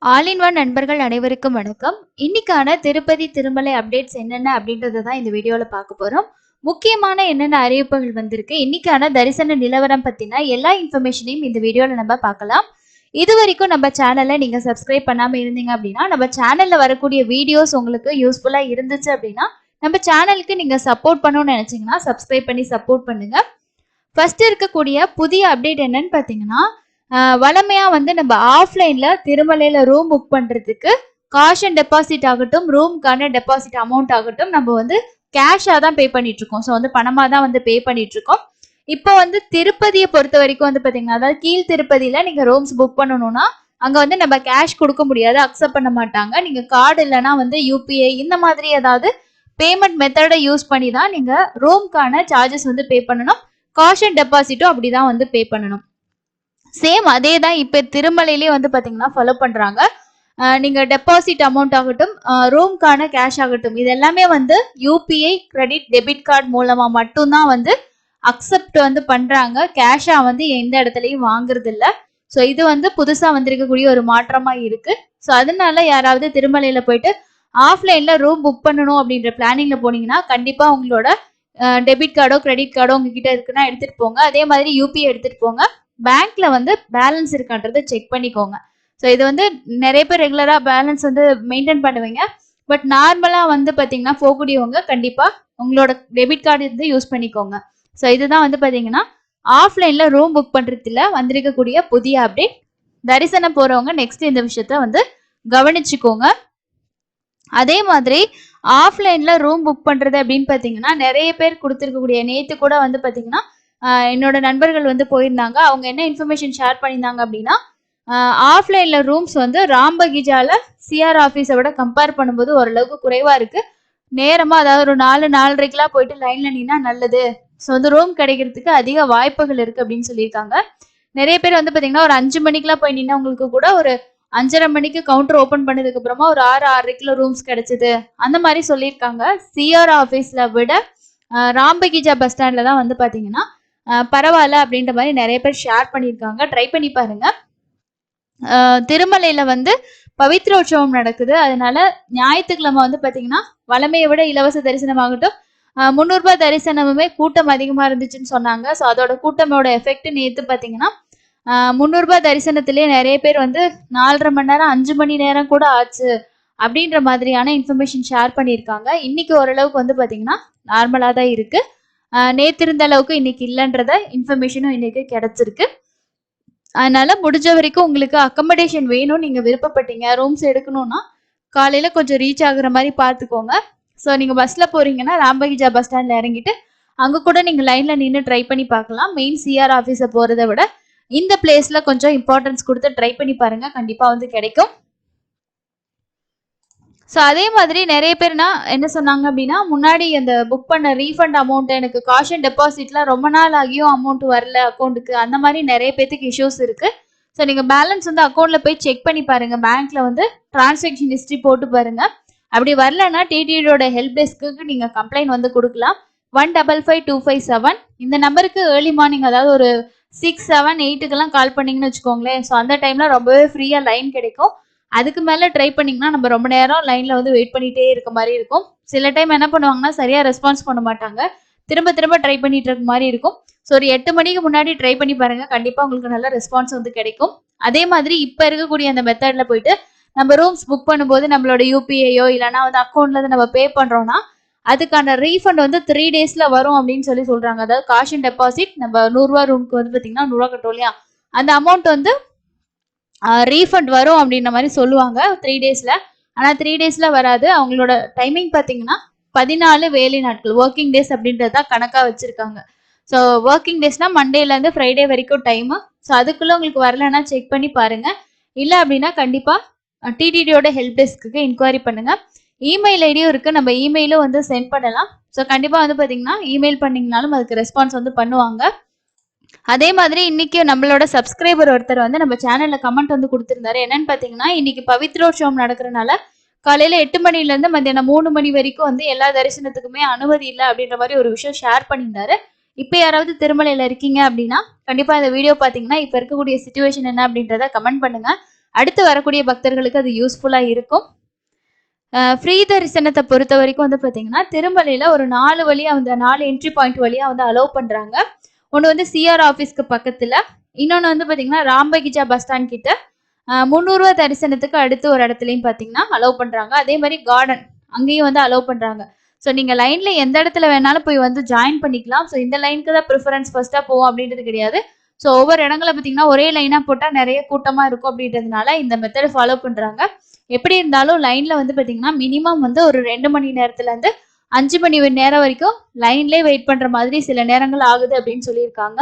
All in one நண்பர்கள் அனைவருக்கும் வணக்கம். இன்னைக்கான திருப்பதி திருமலை அப்டேட்ஸ் என்னென்ன அப்படின்றத தான் இந்த வீடியோல பார்க்க போறோம். முக்கியமான என்னென்ன அறிவிப்புகள் வந்திருக்கு, இன்னைக்கான தரிசன நிலவரம் பத்தின எல்லா இன்ஃபர்மேஷனையும் இந்த வீடியோல நம்ம பார்க்கலாம். இது வரைக்கும் நம்ம சேனலை நீங்க சப்ஸ்கிரைப் பண்ணாம இருந்தீங்க அப்படின்னா, நம்ம சேனல்ல வரக்கூடிய வீடியோஸ் உங்களுக்கு யூஸ்ஃபுல்லா இருந்துச்சு அப்படின்னா, நம்ம சேனலுக்கு நீங்க சப்போர்ட் பண்ணணும்னு நினைச்சீங்கன்னா சப்ஸ்கிரைப் பண்ணி சப்போர்ட் பண்ணுங்க. ஃபர்ஸ்ட் இருக்கக்கூடிய புதிய அப்டேட் என்னன்னு பார்த்தீங்கன்னா, வழமையா வந்து நம்ம ஆஃப்லைன்ல திருமலையில ரூம் புக் பண்றதுக்கு காஷ் அண்ட் டெபாசிட் ஆகட்டும், ரூமுக்கான டெபாசிட் அமௌண்ட் ஆகட்டும், நம்ம வந்து கேஷா தான் பே பண்ணிட்டு இருக்கோம். ஸோ வந்து பணமா தான் வந்து பே பண்ணிட்டு இருக்கோம். இப்போ வந்து திருப்பதியை பொறுத்த வரைக்கும் வந்து பாத்தீங்கன்னா, அதாவது கீழ் திருப்பதியில நீங்க ரூம்ஸ் புக் பண்ணணும்னா அங்க வந்து நம்ம கேஷ் கொடுக்க முடியாது, அக்செப்ட் பண்ண மாட்டாங்க. நீங்க கார்டு இல்லைன்னா வந்து யூபிஐ இந்த மாதிரி ஏதாவது பேமெண்ட் மெத்தடை யூஸ் பண்ணி தான் நீங்க ரூம்க்கான சார்ஜஸ் வந்து பே பண்ணணும். காஷ் அண்ட் டெபாசிட்டும் அப்படிதான் வந்து பே பண்ணணும். சேம் அதே தான் இப்போ திருமலையிலே வந்து பார்த்தீங்கன்னா ஃபாலோ பண்ணுறாங்க. நீங்கள் டெபாசிட் அமௌண்ட் ஆகட்டும், ரூம்க்கான கேஷ் ஆகட்டும், இது எல்லாமே வந்து யூபிஐ கிரெடிட் டெபிட் கார்டு மூலமாக மட்டும்தான் வந்து அக்செப்ட் வந்து பண்ணுறாங்க. கேஷாக வந்து எந்த இடத்துலையும் வாங்குறது இல்லை. ஸோ இது வந்து புதுசாக வந்திருக்கக்கூடிய ஒரு மாற்றமாக இருக்குது. ஸோ அதனால யாராவது திருமலையில் போயிட்டு ஆஃப்லைனில் ரூம் புக் பண்ணணும் அப்படின்ற பிளானிங்கில் போனீங்கன்னா கண்டிப்பாக உங்களோட டெபிட் கார்டோ கிரெடிட் கார்டோ உங்ககிட்ட இருக்குன்னா எடுத்துகிட்டு போங்க. அதே மாதிரி யூபிஐ எடுத்துகிட்டு போங்க. பேங்க்ல வந்து பேலன்ஸ் இருக்கான்றதை செக் பண்ணிக்கோங்க. ஸோ இது வந்து நிறைய பேர் ரெகுலரா பேலன்ஸ் வந்து மெயின்டைன் பண்ணுவீங்க. பட் நார்மலா வந்து பாத்தீங்கன்னா போகக்கூடியவங்க கண்டிப்பா உங்களோட டெபிட் கார்டு இருந்து யூஸ் பண்ணிக்கோங்க. ஸோ இதுதான் வந்து பாத்தீங்கன்னா ஆஃப்லைன்ல ரூம் புக் பண்றதுல வந்திருக்கக்கூடிய புதிய அப்டேட். தரிசனம் போறவங்க நெக்ஸ்ட் இந்த விஷயத்த வந்து கவனிச்சுக்கோங்க. அதே மாதிரி ஆஃப்லைன்ல ரூம் புக் பண்றது அப்படின்னு பாத்தீங்கன்னா நிறைய பேர் கொடுத்துருக்கக்கூடிய நேத்து கூட வந்து பாத்தீங்கன்னா என்னோட நண்பர்கள் வந்து போயிருந்தாங்க. அவங்க என்ன இன்ஃபர்மேஷன் ஷேர் பண்ணியிருந்தாங்க அப்படின்னா, ஆஃப்லைன்ல ரூம்ஸ் வந்து ராம்பகிஜால சிஆர் ஆஃபீஸை விட கம்பேர் பண்ணும்போது ஓரளவுக்கு குறைவா இருக்கு. நேரமா அதாவது ஒரு 4-4:30க்கெல்லாம் போயிட்டு லைன்ல நின்னா நல்லது. ஸோ வந்து ரூம் கிடைக்கிறதுக்கு அதிக வாய்ப்புகள் இருக்கு அப்படின்னு சொல்லியிருக்காங்க. நிறைய பேர் வந்து பாத்தீங்கன்னா ஒரு 5 மணிக்கெல்லாம் போய் நின்னவங்களுக்கு கூட ஒரு 5:30 மணிக்கு கவுண்டர் ஓபன் பண்ணதுக்கு அப்புறமா ஒரு 6-6:30 ரூம்ஸ் கிடைச்சது அந்த மாதிரி சொல்லியிருக்காங்க. சிஆர் ஆஃபீஸ்ல விட ராம்பகிஜா பஸ் ஸ்டாண்ட்ல தான் வந்து பாத்தீங்கன்னா பரவாயில்ல அப்படின்ற மாதிரி நிறைய பேர் ஷேர் பண்ணியிருக்காங்க. ட்ரை பண்ணி பாருங்க. திருமலையில வந்து பவித்ர உற்சவம் நடக்குது. அதனால ஞாயிற்றுக்கிழமை வந்து பாத்தீங்கன்னா வளமையை விட இலவச தரிசனம் ஆகட்டும், 300 ரூபாய் தரிசனமுமே கூட்டம் அதிகமா இருந்துச்சுன்னு சொன்னாங்க. ஸோ அதோட கூட்டமோட எஃபெக்ட் நேற்று பாத்தீங்கன்னா 300 ரூபாய் தரிசனத்திலேயே நிறைய பேர் வந்து 4:30 மணி நேரம் 5 மணி நேரம் கூட ஆச்சு அப்படின்ற மாதிரியான இன்ஃபர்மேஷன் ஷேர் பண்ணியிருக்காங்க. இன்னைக்கு ஓரளவுக்கு வந்து பாத்தீங்கன்னா நார்மலா தான் இருக்கு. நேற்று இருந்த அளவுக்கு இன்னைக்கு இல்லைன்றத இன்ஃபர்மேஷனும் இன்னைக்கு கிடைச்சிருக்கு. அதனால முடிஞ்ச வரைக்கும் உங்களுக்கு அக்கமடேஷன் வேணும், நீங்க விருப்பப்பட்டீங்க ரூம்ஸ் எடுக்கணும்னா காலையில கொஞ்சம் ரீச் ஆகுற மாதிரி பார்த்துக்கோங்க. ஸோ நீங்க பஸ்ல போறீங்கன்னா ராம்பகிஜா பஸ் ஸ்டாண்ட்ல இறங்கிட்டு அங்க கூட நீங்க லைன்ல நின்று ட்ரை பண்ணி பார்க்கலாம். மெயின் சிஆர் ஆஃபீஸை போறதை விட இந்த பிளேஸ்ல கொஞ்சம் இம்பார்ட்டன்ஸ் கொடுத்து ட்ரை பண்ணி பாருங்க, கண்டிப்பா வந்து கிடைக்கும். ஸோ அதே மாதிரி நிறைய பேர்னா என்ன சொன்னாங்க அப்படின்னா, முன்னாடி அந்த புக் பண்ண ரீஃபண்ட் அமௌண்ட் எனக்கு காஷன் டெபாசிட்லாம் ரொம்ப நாள் ஆகியும் அமௌண்ட் வரல அக்கௌண்ட்டுக்கு, அந்த மாதிரி நிறைய பேத்துக்கு இஷ்யூஸ் இருக்கு. ஸோ நீங்கள் பேலன்ஸ் வந்து அக்கௌண்ட்ல போய் செக் பண்ணி பாருங்க. பேங்க்ல வந்து டிரான்சாக்ஷன் ஹிஸ்ட்ரி போட்டு பாருங்க. அப்படி வரலன்னா டிடிடியோட ஹெல்ப் டெஸ்க்கு நீங்க கம்ப்ளைண்ட் வந்து கொடுக்கலாம். 1555257 இந்த நம்பருக்கு ஏர்லி மார்னிங் அதாவது ஒரு 6, 7, 8க்கெல்லாம் கால் பண்ணீங்கன்னு வச்சுக்கோங்களேன். ஸோ அந்த டைம்ல ரொம்பவே ஃப்ரீயா லைன் கிடைக்கும். அதுக்கு மேல ட்ரை பண்ணீங்கன்னா நம்ம ரொம்ப நேரம் லைன்ல வந்து வெயிட் பண்ணிட்டே இருக்க மாதிரி இருக்கும். சில டைம் என்ன பண்ணுவாங்கன்னா சரியா ரெஸ்பான்ஸ் பண்ண மாட்டாங்க, திரும்ப திரும்ப ட்ரை பண்ணிட்டு இருக்க மாதிரி இருக்கும். ஸோ ஒரு 8 மணிக்கு முன்னாடி ட்ரை பண்ணி பாருங்க, கண்டிப்பா உங்களுக்கு நல்ல ரெஸ்பான்ஸ் வந்து கிடைக்கும். அதே மாதிரி இப்ப இருக்கக்கூடிய அந்த மெத்தட்ல போயிட்டு நம்ம ரூம்ஸ் புக் பண்ணும்போது நம்மளோட யூபிஐயோ இல்லைன்னா வந்து அக்கௌண்ட்ல இருந்து நம்ம பே பண்றோம்னா அதுக்கான ரீஃபண்ட் வந்து 3 டேஸ்ல வரும் அப்படின்னு சொல்றாங்க. அதாவது காஷன் டெபாசிட் நம்ம 100 ரூபா ரூமுக்கு வந்து பாத்தீங்கன்னா 100 ரூபா கட்டும் இல்லையா, அந்த அமௌண்ட் வந்து ரீஃபண்ட் வரும் அப்படின்ற மாதிரி சொல்லுவாங்க 3 டேஸ்ல. ஆனால் 3 டேஸ்ல வராது. அவங்களோட டைமிங் பார்த்தீங்கன்னா 14 வேலை நாட்கள், ஒர்க்கிங் டேஸ் அப்படின்றது தான் கணக்காக வச்சிருக்காங்க. ஸோ ஒர்க்கிங் டேஸ்னா மண்டேலேருந்து ஃப்ரைடே வரைக்கும் டைமு. ஸோ அதுக்குள்ளே உங்களுக்கு வரலன்னா செக் பண்ணி பாருங்க. இல்லை அப்படின்னா கண்டிப்பாக டிடிடியோட ஹெல்ப் டெஸ்க்கு இன்கொயரி பண்ணுங்க. இமெயில் ஐடியும் இருக்கு, நம்ம இமெயிலும் வந்து சென்ட் பண்ணலாம். ஸோ கண்டிப்பாக வந்து பார்த்தீங்கன்னா இமெயில் பண்ணிங்கனாலும் அதுக்கு ரெஸ்பான்ஸ் வந்து பண்ணுவாங்க. அதே மாதிரி இன்னைக்கு நம்மளோட சப்ஸ்கிரைபர் ஒருத்தர் வந்து நம்ம சேனல்ல கமெண்ட் வந்து கொடுத்திருந்தாரு. என்னன்னு பாத்தீங்கன்னா, இன்னைக்கு பவித்ரோற்சவம் நடக்கிறனால காலையில 8 மணில இருந்து மத்தியானம் 3 மணி வரைக்கும் வந்து எல்லா தரிசனத்துக்குமே அனுமதி இல்லை அப்படின்ற மாதிரி ஒரு விஷயம் ஷேர் பண்ணியிருந்தாரு. இப்ப யாராவது திருமலையில இருக்கீங்க அப்படின்னா கண்டிப்பா இந்த வீடியோ பாத்தீங்கன்னா இப்ப இருக்கக்கூடிய சிச்சுவேஷன் என்ன அப்படின்றத கமெண்ட் பண்ணுங்க. அடுத்து வரக்கூடிய பக்தர்களுக்கு அது யூஸ்ஃபுல்லா இருக்கும். ஃப்ரீ தரிசனத்தை பொறுத்த வரைக்கும் வந்து பார்த்தீங்கன்னா, திருமலையில ஒரு 4 வழியா வந்து 4 என்ட்ரி பாயிண்ட் வழியா வந்து அலோவ் பண்றாங்க. ஒண்ணு வந்து சிஆர் ஆஃபீஸ்க்கு பக்கத்துல, இன்னொன்னு வந்து பார்த்தீங்கன்னா, ராம்பகிஜா பஸ் ஸ்டாண்ட் கிட்ட, ரூ. 300 தரிசனத்துக்கு அடுத்து ஒரு இடத்துலயும் பார்த்தீங்கன்னா, அலோவ் பண்றாங்க. அதே மாரி கார்டன் அங்கேயும் வந்து அலோவ் பண்றாங்க. ஸோ நீங்க லைன்ல எந்த இடத்துல வேணாலும் போய் வந்து ஜாயின் பண்ணிக்கலாம். ஸோ இந்த லைனுக்கு தான் ப்ரிஃபரன்ஸ் ஃபர்ஸ்ட்டா போவோம் அப்படின்றது கிடையாது. ஸோ ஒவ்வொரு இடங்கள்ல பார்த்தீங்கன்னா, ஒரே லைனா போட்டா நெறைய கூட்டமா இருக்கும் அப்படின்றதுனால இந்த மெத்தட ஃபாலோ பண்றாங்க. எப்படி இருந்தாலும் லைன்ல வந்து பார்த்தீங்கன்னா, மினிமம் வந்து ஒரு 2 மணி நேரத்துலருந்து 5 மணி நேரம் வரைக்கும் லைன்லயே வெயிட் பண்ற மாதிரி சில நேரங்கள் ஆகுது அப்படின்னு சொல்லியிருக்காங்க.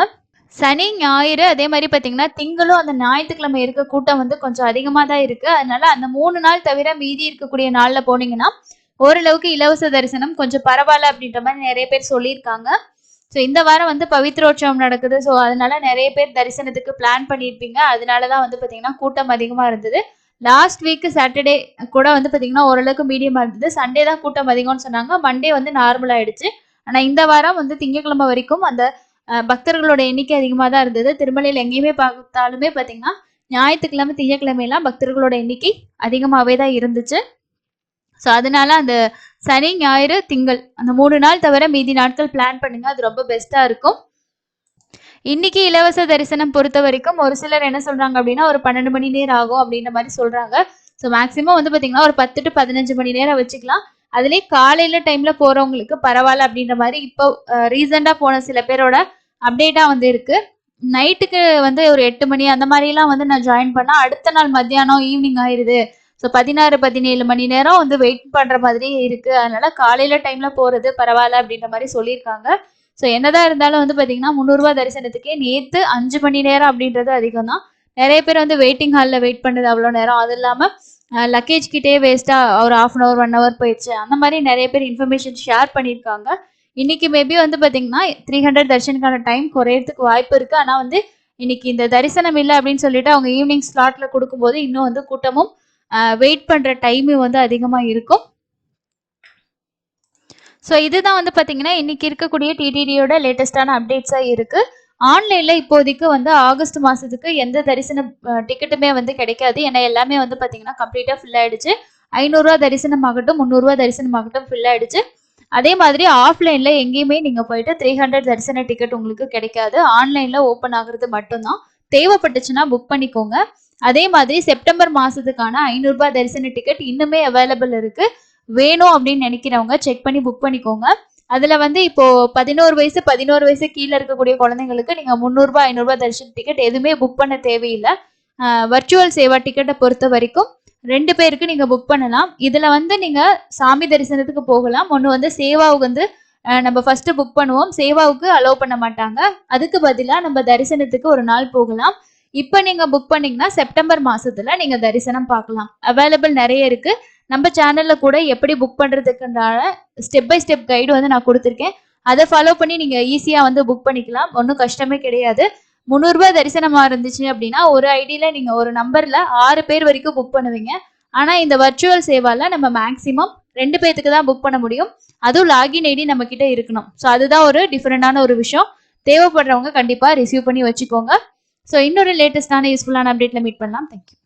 சனி, ஞாயிறு அதே மாரி பார்த்தீங்கன்னா, திங்களும் அந்த ஞாயித்துக்கிழமை இருக்க கூட்டம் வந்து கொஞ்சம் அதிகமா தான் இருக்கு. அதனால அந்த 3 நாள் தவிர மீதி இருக்கக்கூடிய நாள்ல போனீங்கன்னா, ஓரளவுக்கு இலவச தரிசனம் கொஞ்சம் பரவால்ல அப்படின்ற மாரி நெறைய பேர் சொல்லியிருக்காங்க. ஸோ இந்த வாரம் வந்து பவித்ரோற்சவம் நடக்குது. ஸோ அதனால நெறைய பேர் தரிசனத்துக்கு பிளான் பண்ணியிருப்பீங்க. அதனால தான் வந்து பார்த்தீங்கன்னா, கூட்டம் அதிகமா இருந்தது. லாஸ்ட் வீக் சாட்டர்டே கூட வந்து பார்த்தீங்கன்னா, ஓரளவுக்கு மீடியமா இருந்தது. சண்டே தான் கூட்டம் அதிகம்னு சொன்னாங்க. மண்டே வந்து நார்மல் ஆயிடுச்சு. ஆனா இந்த வாரம் வந்து திங்கட்கிழமை வரைக்கும் அந்த பக்தர்களோட எண்ணிக்கை அதிகமா தான் இருந்தது. திருமலையில எங்கேயுமே பார்த்தாலுமே பார்த்தீங்கன்னா, ஞாயித்துக்கிழமை, திங்கட்கிழமைலாம் பக்தர்களோட எண்ணிக்கை அதிகமாவே தான் இருந்துச்சு. ஸோ அதனால அந்த சனி, ஞாயிறு, திங்கள் அந்த 3 நாள் தவிர மீதி நாட்கள் பிளான் பண்ணுங்க. அது ரொம்ப பெஸ்ட்டா இருக்கும். இன்னைக்கு இலவச தரிசனம் பொறுத்த வரைக்கும் ஒரு சிலர் என்ன சொல்றாங்க அப்படின்னா, ஒரு 12 மணி நேரம் ஆகும் அப்படின்ற மாரி சொல்றாங்க. ஸோ மேக்ஸிமம் வந்து பார்த்தீங்கன்னா, ஒரு 10 to 15 மணி நேரம் வச்சுக்கலாம். அதுலயே காலையில டைம்ல போறவங்களுக்கு பரவால்ல அப்படின்ற மாரி இப்போ ரீசெண்டா போன சில பேரோட அப்டேட்டா வந்து இருக்கு. நைட்டுக்கு வந்து ஒரு 8 மணி அந்த மாரிலாம் வந்து நான் ஜாயின் பண்ணா, அடுத்த நாள் மத்தியானம், ஈவினிங் ஆயிருது. ஸோ 16, 17 மணி நேரம் வந்து வெயிட் பண்ற மாதிரியே இருக்கு. அதனால காலையில டைம்ல போறது பரவால்ல அப்படின்ற மாரி சொல்லியிருக்காங்க. ஸோ என்னதான் இருந்தாலும் வந்து பார்த்தீங்கன்னா, ரூ. 300 தரிசனத்துக்கே நேத்து 5 மணி நேரம் அப்படின்றது அதிகம் தான். நெறைய பேர் வந்து வெயிட்டிங் ஹால்ல வெயிட் பண்ணது அவ்வளோ நேரம். அது இல்லாம லக்கேஜ் கிட்டயே வேஸ்ட்டா ஒரு 1/2 அன் ஹவர், 1 ஹவர் போயிடுச்சு. அந்த மாரி நெறைய பேர் இன்ஃபர்மேஷன் ஷேர் பண்ணியிருக்காங்க. இன்னைக்கு மேபி வந்து பார்த்தீங்கன்னா, 300 தர்ஷனுக்கான டைம் குறையறதுக்கு வாய்ப்பு இருக்கு. ஆனா வந்து இன்னைக்கு இந்த தரிசனம் இல்ல அப்படின்னு சொல்லிட்டு அவங்க ஈவினிங் ஸ்லாட்ல குடுக்கும்போது, இன்னும் வந்து கூட்டமும் வெயிட் பண்ற டைமும் வந்து அதிகமா இருக்கும். ஸோ இதுதான் வந்து பார்த்தீங்கன்னா, இன்னைக்கு இருக்கக்கூடிய டிடிடியோட லேட்டஸ்டான அப்டேட்ஸா இருக்கு. ஆன்லைன்ல இப்போதைக்கு வந்து ஆகஸ்ட் மாசத்துக்கு எந்த தரிசன டிக்கெட்டுமே வந்து கிடைக்காது. ஏன்னா எல்லாமே வந்து பார்த்தீங்கன்னா, கம்ப்ளீட்டா ஃபில் ஆயிடுச்சு. ரூ. 500 தரிசனமாகட்டும், ரூ. 300 தரிசனமாகட்டும் ஃபில் ஆயிடுச்சு. அதே மாதிரி ஆஃப்லைன்ல எங்கேயுமே நீங்க போயிட்டு 300 தரிசன டிக்கெட் உங்களுக்கு கிடைக்காது. ஆன்லைன்ல ஓப்பன் ஆகுறது மட்டும்தான். தேவைப்பட்டுச்சுன்னா புக் பண்ணிக்கோங்க. அதே மாதிரி செப்டம்பர் மாசத்துக்கான ரூ. 500 தரிசன டிக்கெட் இன்னுமே அவைலபிள் இருக்கு. வேணும் அப்படின்னு நினைக்கிறவங்க செக் பண்ணி புக் பண்ணிக்கோங்க. அதுல வந்து இப்போ 11 வயசு கீழே இருக்கக்கூடிய குழந்தைங்களுக்கு நீங்க ரூ. 300, ரூ. 500 தரிசன டிக்கெட் எதுவுமே புக் பண்ண தேவையில்லை. வர்ச்சுவல் சேவா டிக்கெட்டை பொறுத்த வரைக்கும் 2 பேருக்கு நீங்க புக் பண்ணலாம். இதுல வந்து நீங்க சாமி தரிசனத்துக்கு போகலாம். ஒண்ணு வந்து சேவாவுக்கு வந்து நம்ம ஃபர்ஸ்ட் புக் பண்ணுவோம். சேவாவுக்கு அலோவ் பண்ண மாட்டாங்க. அதுக்கு பதிலா நம்ம தரிசனத்துக்கு ஒரு நாள் போகலாம். இப்ப நீங்க புக் பண்ணீங்கன்னா செப்டம்பர் மாசத்துல நீங்க தரிசனம் பார்க்கலாம். அவைலபிள் நிறைய இருக்கு. நம்ம சேனல்ல கூட எப்படி புக் பண்றதுக்குன்றான ஸ்டெப் பை ஸ்டெப் கைடு வந்து நான் கொடுத்துருக்கேன். அதை ஃபாலோ பண்ணி நீங்க ஈஸியா வந்து புக் பண்ணிக்கலாம். ஒன்றும் கஷ்டமே கிடையாது. ரூ. 300 தரிசனமா இருந்துச்சு அப்படின்னா ஒரு ஐடியில நீங்க ஒரு நம்பர்ல 6 பேர் வரைக்கும் புக் பண்ணுவீங்க. ஆனா இந்த வர்ச்சுவல் சேவால நம்ம மேக்சிமம் 2 பேத்துக்கு தான் புக் பண்ண முடியும். அதுவும் லாகின் ஐடி நம்ம கிட்ட இருக்கணும். ஸோ அதுதான் ஒரு டிஃபரெண்டான ஒரு விஷயம். தேவைப்படுறவங்க கண்டிப்பா ரிசீவ் பண்ணி வச்சுக்கோங்க. ஸோ இன்னொரு லேட்டஸ்டான யூஸ்ஃபுல்லான அப்டேட்ல மீட் பண்ணலாம். தேங்க்யூ.